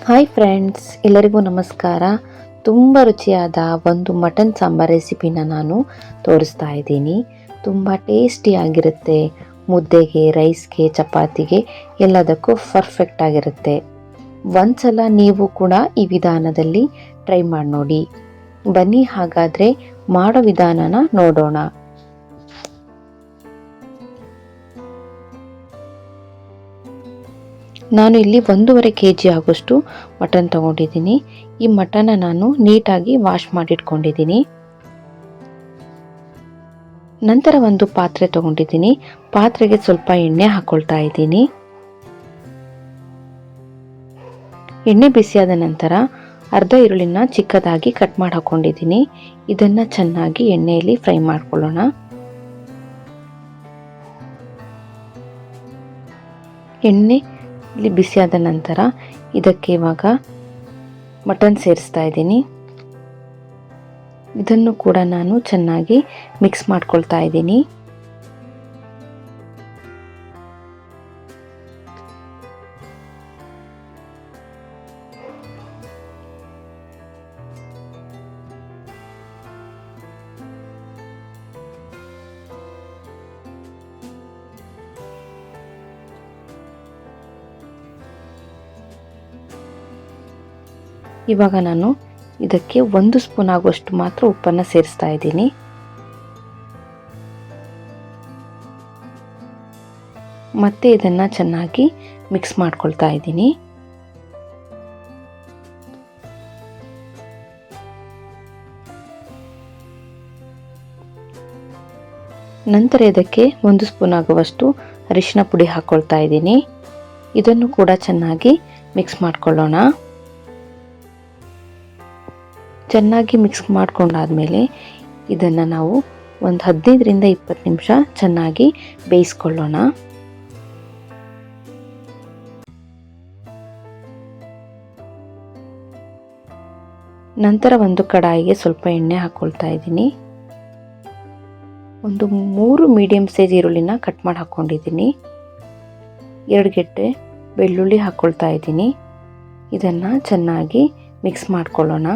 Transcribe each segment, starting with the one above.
Hi friends, ಎಲ್ಲರಿಗೂ ನಮಸ್ಕಾರ. ತುಂಬ ರುಚಿಯಾದ ಒಂದು ಮಟನ್ ಸಾಂಬಾರ್ ರೆಸಿಪಿನ ನಾನು ತೋರಿಸ್ತಾ ಇದ್ದೀನಿ. ತುಂಬ ಟೇಸ್ಟಿಯಾಗಿರುತ್ತೆ. ಮುದ್ದೆಗೆ, ರೈಸ್ಗೆ, ಚಪಾತಿಗೆ ಎಲ್ಲದಕ್ಕೂ ಪರ್ಫೆಕ್ಟ್ ಆಗಿರುತ್ತೆ. ಒಂದ್ಸಲ ನೀವು ಕೂಡ ಈ ವಿಧಾನದಲ್ಲಿ ಟ್ರೈ ಮಾಡಿ ನೋಡಿ. ಬನ್ನಿ ಹಾಗಾದರೆ ಮಾಡೋ ವಿಧಾನನ ನೋಡೋಣ. ನಾನು ಇಲ್ಲಿ 1.5 kg ಆಗೋಷ್ಟು ಮಟನ್ ತಗೊಂಡಿದ್ದೀನಿ. ಈ ಮಟನ್ನ ನಾನು ನೀಟಾಗಿ ವಾಶ್ ಮಾಡಿಟ್ಕೊಂಡಿದ್ದೀನಿ. ನಂತರ ಒಂದು ಪಾತ್ರೆ ತಗೊಂಡಿದ್ದೀನಿ. ಪಾತ್ರೆಗೆ ಸ್ವಲ್ಪ ಎಣ್ಣೆ ಹಾಕೊಳ್ತಾ ಇದ್ದೀನಿ. ಎಣ್ಣೆ ಬಿಸಿಯಾದ ನಂತರ ಅರ್ಧ ಈರುಳ್ಳಿನ ಚಿಕ್ಕದಾಗಿ ಕಟ್ ಮಾಡಿ ಹಾಕೊಂಡಿದ್ದೀನಿ. ಇದನ್ನ ಚೆನ್ನಾಗಿ ಎಣ್ಣೆಯಲ್ಲಿ ಫ್ರೈ ಮಾಡ್ಕೊಳ್ಳೋಣ. ಎಣ್ಣೆ ಇಲ್ಲಿ ಬಿಸಿಯಾದ ನಂತರ ಇದಕ್ಕೆ ಇವಾಗ ಮಟನ್ ಸೇರಿಸ್ತಾ ಇದ್ದೀನಿ. ಇದನ್ನು ಕೂಡ ನಾನು ಚೆನ್ನಾಗಿ ಮಿಕ್ಸ್ ಮಾಡ್ಕೊಳ್ತಾ ಇದ್ದೀನಿ. ಇವಾಗ ನಾನು ಇದಕ್ಕೆ 1 ಸ್ಪೂನ್ ಆಗುವಷ್ಟು ಮಾತ್ರ ಉಪ್ಪನ್ನು ಸೇರಿಸ್ತಾ ಇದ್ದೀನಿ. ಮತ್ತೆ ಇದನ್ನ ಚೆನ್ನಾಗಿ ಮಿಕ್ಸ್ ಮಾಡ್ಕೊಳ್ತಾ ಇದ್ದೀನಿ. ನಂತರ ಇದಕ್ಕೆ 1 ಸ್ಪೂನ್ ಆಗುವಷ್ಟು ಅರಿಶಿನ ಪುಡಿ ಹಾಕೊಳ್ತಾ ಇದ್ದೀನಿ. ಇದನ್ನು ಕೂಡ ಚೆನ್ನಾಗಿ ಮಿಕ್ಸ್ ಮಾಡ್ಕೊಳ್ಳೋಣ. ಚೆನ್ನಾಗಿ ಮಿಕ್ಸ್ ಮಾಡ್ಕೊಂಡಾದ್ಮೇಲೆ ಇದನ್ನು ನಾವು ಒಂದು 15ರಿಂದ 20 ನಿಮಿಷ ಚೆನ್ನಾಗಿ ಬೇಯಿಸ್ಕೊಳ್ಳೋಣ. ನಂತರ ಒಂದು ಕಡಾಯಿಗೆ ಸ್ವಲ್ಪ ಎಣ್ಣೆ ಹಾಕೊಳ್ತಾ ಇದ್ದೀನಿ. ಒಂದು 3 ಮೀಡಿಯಂ ಸೈಜ್ ಈರುಳ್ಳಿನ ಕಟ್ ಮಾಡಿ ಹಾಕೊಂಡಿದ್ದೀನಿ. 2 ಗೆಡ್ಡೆ ಬೆಳ್ಳುಳ್ಳಿ ಹಾಕೊಳ್ತಾ ಇದ್ದೀನಿ. ಇದನ್ನು ಚೆನ್ನಾಗಿ ಮಿಕ್ಸ್ ಮಾಡ್ಕೊಳ್ಳೋಣ.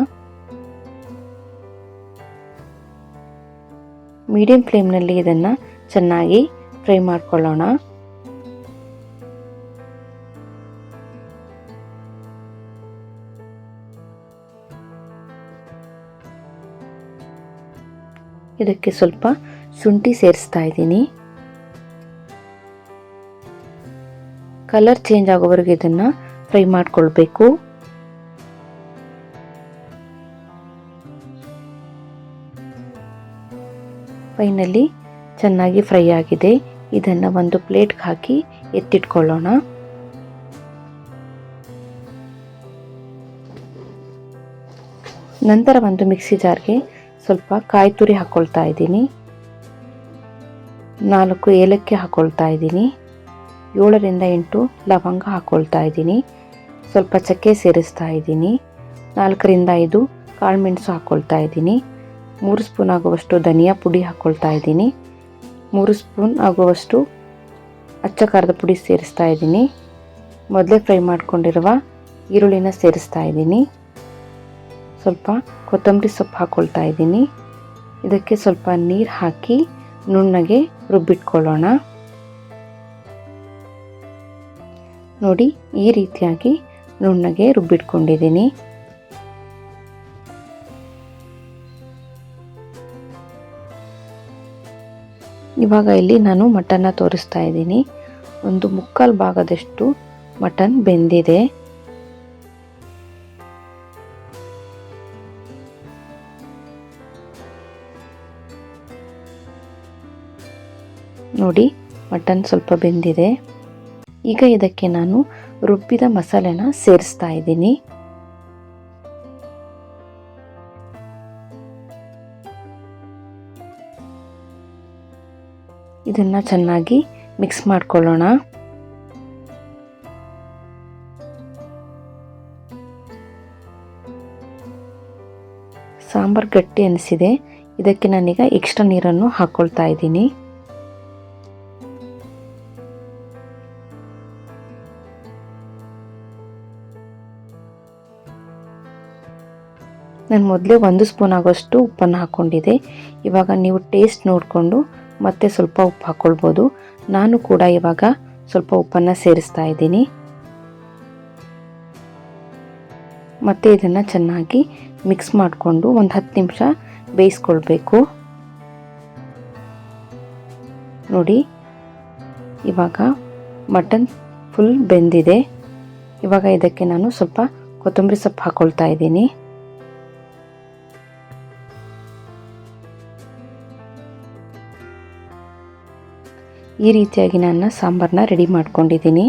ಮೀಡಿಯಂ ಫ್ಲೇಮ್ನಲ್ಲಿ ಇದನ್ನು ಚೆನ್ನಾಗಿ ಫ್ರೈ ಮಾಡ್ಕೊಳ್ಳೋಣ. ಇದಕ್ಕೆ ಸ್ವಲ್ಪ ಶುಂಠಿ ಸೇರಿಸ್ತಾ ಇದ್ದೀನಿ. ಕಲರ್ ಚೇಂಜ್ ಆಗೋವರೆಗೆ ಇದನ್ನು ಫ್ರೈ ಮಾಡ್ಕೊಳ್ಬೇಕು. ಫೈನಲಿ ಚೆನ್ನಾಗಿ ಫ್ರೈ ಆಗಿದೆ. ಇದನ್ನು ಒಂದು ಪ್ಲೇಟ್ಗೆ ಹಾಕಿ ಎತ್ತಿಟ್ಕೊಳ್ಳೋಣ. ನಂತರ ಒಂದು ಮಿಕ್ಸಿ ಜಾರ್ಗೆ ಸ್ವಲ್ಪ ಕಾಯಿ ತುರಿ ಹಾಕೊಳ್ತಾ ಇದ್ದೀನಿ. 4 ಏಲಕ್ಕಿ ಹಾಕೊಳ್ತಾ ಇದ್ದೀನಿ. 7ರಿಂದ 8 ಲವಂಗ ಹಾಕೊಳ್ತಾ ಇದ್ದೀನಿ. ಸ್ವಲ್ಪ ಚಕ್ಕೆ ಸೇರಿಸ್ತಾ ಇದ್ದೀನಿ. 4ರಿಂದ 5 ಕಾಳುಮೆಣಸು ಹಾಕೊಳ್ತಾ ಇದ್ದೀನಿ. 3 ಸ್ಪೂನ್ ಆಗುವಷ್ಟು ಧನಿಯಾ ಪುಡಿ ಹಾಕೊಳ್ತಾ ಇದ್ದೀನಿ. 3 ಸ್ಪೂನ್ ಆಗುವಷ್ಟು ಅಚ್ಚ ಖಾರದ ಪುಡಿ ಸೇರಿಸ್ತಾ ಇದ್ದೀನಿ. ಮೊದಲೇ ಫ್ರೈ ಮಾಡ್ಕೊಂಡಿರುವ ಈರುಳ್ಳಿನ ಸೇರಿಸ್ತಾ ಇದ್ದೀನಿ. ಸ್ವಲ್ಪ ಕೊತ್ತಂಬರಿ ಸೊಪ್ಪು ಹಾಕೊಳ್ತಾ ಇದ್ದೀನಿ. ಇದಕ್ಕೆ ಸ್ವಲ್ಪ ನೀರು ಹಾಕಿ ನುಣ್ಣಗೆ ರುಬ್ಬಿಟ್ಕೊಳ್ಳೋಣ. ನೋಡಿ, ಈ ರೀತಿಯಾಗಿ ನುಣ್ಣಗೆ ರುಬ್ಬಿಟ್ಕೊಂಡಿದ್ದೀನಿ. ಇವಾಗ ಇಲ್ಲಿ ನಾನು ಮಟನ್ನ ತೋರಿಸ್ತಾ ಇದ್ದೀನಿ. ಒಂದು 3/4 ಭಾಗದಷ್ಟು ಮಟನ್ ಬೆಂದಿದೆ. ನೋಡಿ, ಮಟನ್ ಸ್ವಲ್ಪ ಬೆಂದಿದೆ. ಈಗ ಇದಕ್ಕೆ ನಾನು ರುಬ್ಬಿದ ಮಸಾಲೆನ ಸೇರಿಸ್ತಾ ಇದ್ದೀನಿ. ಇದನ್ನು ಚೆನ್ನಾಗಿ ಮಿಕ್ಸ್ ಮಾಡ್ಕೊಳ್ಳೋಣ. ಸಾಂಬಾರ್ ಗಟ್ಟಿ ಅನಿಸಿದೆ. ಇದಕ್ಕೆ ನಾನೀಗ ಎಕ್ಸ್ಟ್ರಾ ನೀರನ್ನು ಹಾಕ್ಕೊಳ್ತಾ ಇದ್ದೀನಿ. ನಾನು ಮೊದಲೇ 1 ಸ್ಪೂನ್ ಆಗೋಷ್ಟು ಉಪ್ಪನ್ನು ಹಾಕ್ಕೊಂಡಿದ್ದೆ. ಇವಾಗ ನೀವು ಟೇಸ್ಟ್ ನೋಡಿಕೊಂಡು ಮತ್ತೆ ಸ್ವಲ್ಪ ಉಪ್ಪು ಹಾಕ್ಕೊಳ್ಬೋದು. ನಾನು ಕೂಡ ಇವಾಗ ಸ್ವಲ್ಪ ಉಪ್ಪನ್ನು ಸೇರಿಸ್ತಾ ಇದ್ದೀನಿ. ಮತ್ತು ಇದನ್ನು ಚೆನ್ನಾಗಿ ಮಿಕ್ಸ್ ಮಾಡಿಕೊಂಡು ಒಂದು 10 ನಿಮಿಷ ಬೇಯಿಸ್ಕೊಳ್ಬೇಕು. ನೋಡಿ, ಇವಾಗ ಮಟನ್ ಫುಲ್ ಬೆಂದಿದೆ. ಇವಾಗ ಇದಕ್ಕೆ ನಾನು ಸ್ವಲ್ಪ ಕೊತ್ತಂಬರಿ ಸೊಪ್ಪು ಹಾಕ್ಕೊಳ್ತಾ ಇದ್ದೀನಿ. ಈ ರೀತಿಯಾಗಿ ನಾನು ಸಾಂಬಾರನ್ನ ರೆಡಿ ಮಾಡ್ಕೊಂಡಿದ್ದೀನಿ.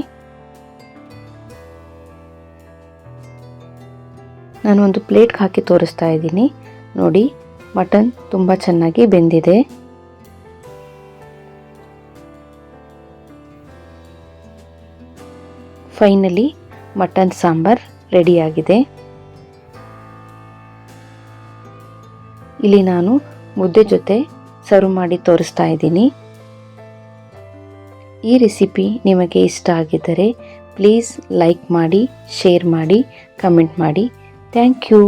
ನಾನು ಒಂದು ಪ್ಲೇಟ್ಗೆ ಹಾಕಿ ತೋರಿಸ್ತಾ ಇದ್ದೀನಿ. ನೋಡಿ, ಮಟನ್ ತುಂಬ ಚೆನ್ನಾಗಿ ಬೆಂದಿದೆ. ಫೈನಲಿ ಮಟನ್ ಸಾಂಬಾರ್ ರೆಡಿಯಾಗಿದೆ. ಇಲ್ಲಿ ನಾನು ಮುದ್ದೆ ಜೊತೆ ಸರ್ವ್ ಮಾಡಿ ತೋರಿಸ್ತಾ ಇದ್ದೀನಿ. ಈ ರೆಸಿಪಿ ನಿಮಗೆ ಇಷ್ಟ ಆಗಿದ್ದರೆ ಪ್ಲೀಸ್ ಲೈಕ್ ಮಾಡಿ, ಶೇರ್ ಮಾಡಿ, ಕಮೆಂಟ್ ಮಾಡಿ. Thank you.